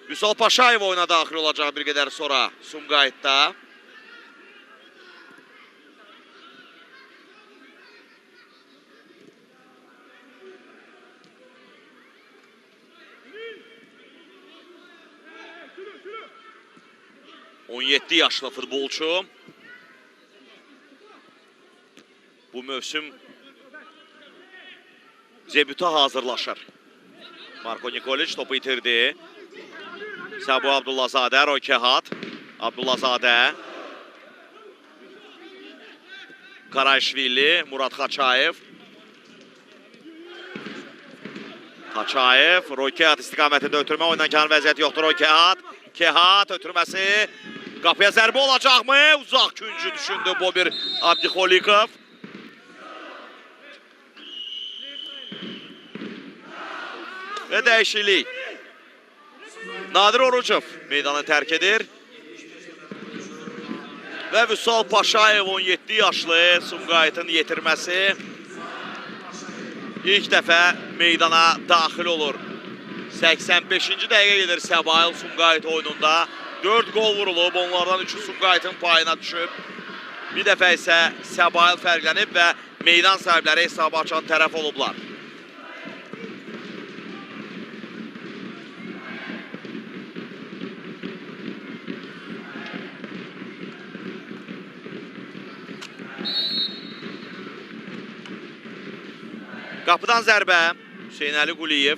Vüsal Paşayev oyuna daxil olacaq bir qədər sonra Sumqayıtda. ...17 yaşlı futbolçu. Bu mövsüm debüta hazırlaşır. Marko Nikoliç topu itirdi. Səbu Abdullazadə, Roy Kehat. Abdullazadə. Qarayşvili, Murad Xaçayev. Xaçayev, Roy Kehat istiqamətində ötürmə. Oynankan vəziyyət yoxdur Roy Kehat. Kehat ötürməsi. Qapıya zərbə olacaqmı? Uzaq küncü düşündü Bobir Abdixolikov. Və dəyişiklik. Nadir Orucov meydanı tərk edir. Və Vüsal Paşayev 17 yaşlı Sumqayıtın yetirməsi ilk dəfə meydana daxil olur. 85-ci dəqiqə gedir Səbail Sumqayıt oyununda. 4 gol vurulub, onlardan 3'ü Sumqayıtın payına düşüb. Bir dəfə isə Səbail fərqlənib və meydan sahibləri hesabı açan tərəf olublar. Qapıdan zərbə Hüseynəli Quliyev.